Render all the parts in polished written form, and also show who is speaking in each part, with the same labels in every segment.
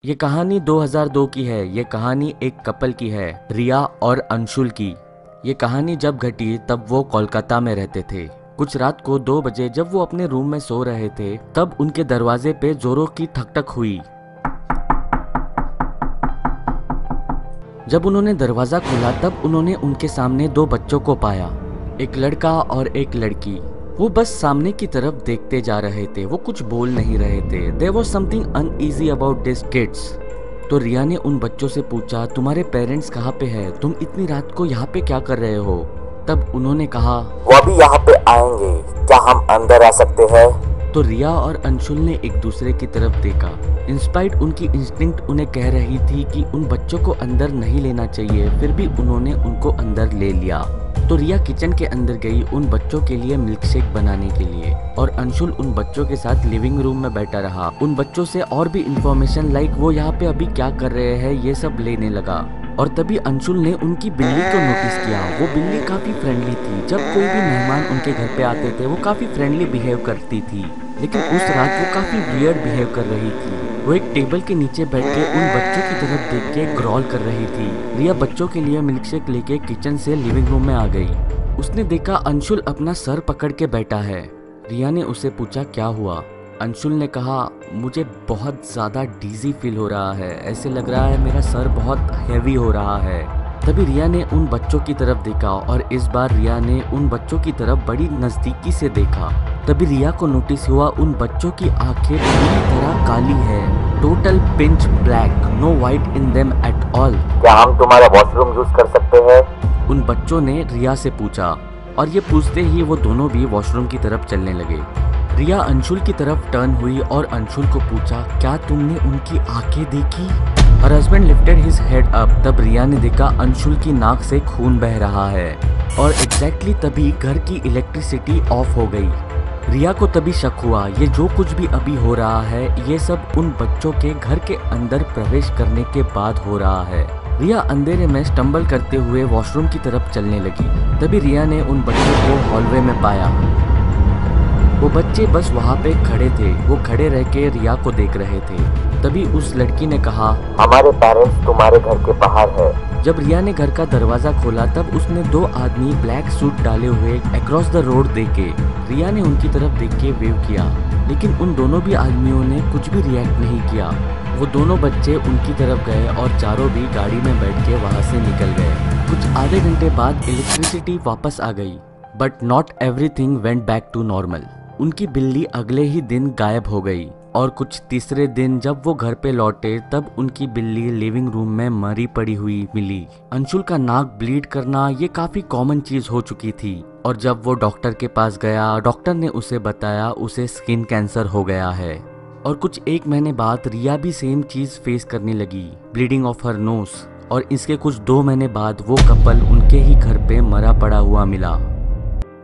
Speaker 1: ये कहानी 2002 की है। ये कहानी एक कपल की है, रिया और अंशुल की। ये कहानी जब घटी तब वो कोलकाता में रहते थे। कुछ रात को 2 बजे जब वो अपने रूम में सो रहे थे तब उनके दरवाजे पे जोरों की ठक-ठक हुई। जब उन्होंने दरवाजा खोला तब उन्होंने उनके सामने 2 बच्चों को पाया, एक लड़का और एक लड़की। वो बस सामने की तरफ देखते जा रहे थे, वो कुछ बोल नहीं रहे थे। There was something uneasy about these kids। तो रिया ने उन बच्चों से पूछा, तुम्हारे पेरेंट्स कहाँ पे हैं? तुम इतनी रात को यहाँ पे क्या कर रहे हो? तब उन्होंने कहा,
Speaker 2: वो अभी यहाँ पे आएंगे, क्या हम अंदर आ सकते हैं?
Speaker 1: तो रिया और अंशुल ने एक दूसरे की तरफ देखा। इंस्पाइट उनकी इंस्टिंक्ट उन्हें कह रही थी कि उन बच्चों को अंदर नहीं लेना चाहिए, फिर भी उन्होंने उनको अंदर ले लिया। तो रिया किचन के अंदर गई उन बच्चों के लिए मिल्क शेक बनाने के लिए, और अंशुल उन बच्चों के साथ लिविंग रूम में बैठा रहा। उन बच्चों से और भी इंफॉर्मेशन लाइक वो यहाँ पे अभी क्या कर रहे हैं ये सब लेने लगा। और तभी अंशुल ने उनकी बिल्ली को नोटिस किया। वो बिल्ली काफी फ्रेंडली थी। जब कोई भी मेहमान उनके घर पे आते थे वो काफी फ्रेंडली बिहेव करती थी, लेकिन उस रात वो काफी वियर्ड बिहेव कर रही थी। वो एक टेबल के नीचे बैठ के उन बच्चों की तरफ देख के ग्रॉल कर रही थी। रिया बच्चों के लिए मिल्क शेक लेके किचन से लिविंग रूम में आ गई। उसने देखा अंशुल अपना सर पकड़ के बैठा है। रिया ने उसे पूछा, क्या हुआ? अंशुल ने कहा, मुझे बहुत ज़्यादा डीजी फील हो रहा है, ऐसे लग रहा है मेरा सर बहुत हैवी हो रहा है। तभी रिया ने उन बच्चों की तरफ देखा और इस बार रिया ने उन बच्चों की तरफ बड़ी नज़दीकी से देखा। तभी रिया को नोटिस हुआ उन बच्चों की आंखें पूरी तरह काली है, total pinch black, no white in them at all.
Speaker 2: क्या हम तुम्हारा वॉशरूम यूज कर सकते हैं?
Speaker 1: उन बच्चों ने रिया से पूछा, और ये पूछते ही वो दोनों भी वॉशरूम की तरफ चलने लगे। रिया अंशुल की तरफ टर्न हुई और अंशुल को पूछा, क्या तुमने उनकी आंखें देखी? और husband lifted his head up. तब रिया ने देखा अंशुल की नाक से खून बह रहा है, और एग्जैक्टली तभी घर की इलेक्ट्रिसिटी ऑफ हो गई। रिया को तभी शक हुआ, ये जो कुछ भी अभी हो रहा है ये सब उन बच्चों के घर के अंदर प्रवेश करने के बाद हो रहा है। रिया अंधेरे में स्टम्बल करते हुए वॉशरूम की तरफ चलने लगी। तभी रिया ने उन बच्चों को हॉलवे में पाया। वो बच्चे बस वहाँ पे खड़े थे। वो खड़े रह के रिया को देख रहे थे। तभी उस लड़की ने कहा,
Speaker 2: हमारे पेरेंट्स तुम्हारे घर के बाहर है।
Speaker 1: जब रिया ने घर का दरवाजा खोला तब उसने 2 आदमी ब्लैक सूट डाले हुए अक्रॉस द रोड देखे। रिया ने उनकी तरफ देख के वेव किया, लेकिन उन दोनों भी आदमियों ने कुछ भी रिएक्ट नहीं किया। वो दोनों बच्चे उनकी तरफ गए और चारों भी गाड़ी में बैठ के वहाँ से निकल गए। कुछ आधे घंटे बाद इलेक्ट्रिसिटी वापस आ गई, but not everything went back to normal. उनकी बिल्ली अगले ही दिन गायब हो गई, और कुछ तीसरे दिन जब वो घर पे लौटे तब उनकी बिल्ली लिविंग रूम में मरी पड़ी हुई मिली। अंशुल का नाक ब्लीड करना ये काफी कॉमन चीज हो चुकी थी, और जब वो डॉक्टर के पास गया डॉक्टर ने उसे बताया उसे स्किन कैंसर हो गया है। और कुछ 1 महीने बाद रिया भी सेम चीज फेस करने लगी, ब्लीडिंग ऑफ हर नोज। और इसके कुछ 2 महीने बाद वो कपल उनके ही घर पे मरा पड़ा हुआ मिला।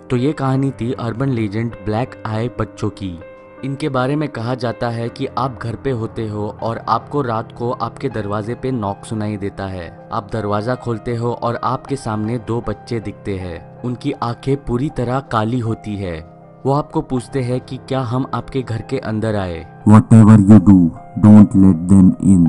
Speaker 1: तो ये कहानी थी अर्बन लेजेंड ब्लैक आई बच्चों की। इनके बारे में कहा जाता है कि आप घर पे होते हो और आपको रात को आपके दरवाजे पे नॉक सुनाई देता है। आप दरवाजा खोलते हो और आपके सामने 2 बच्चे दिखते हैं। उनकी आंखें पूरी तरह काली होती है। वो आपको पूछते हैं कि क्या हम आपके घर के अंदर आए।
Speaker 2: Whatever you do, don't let them in।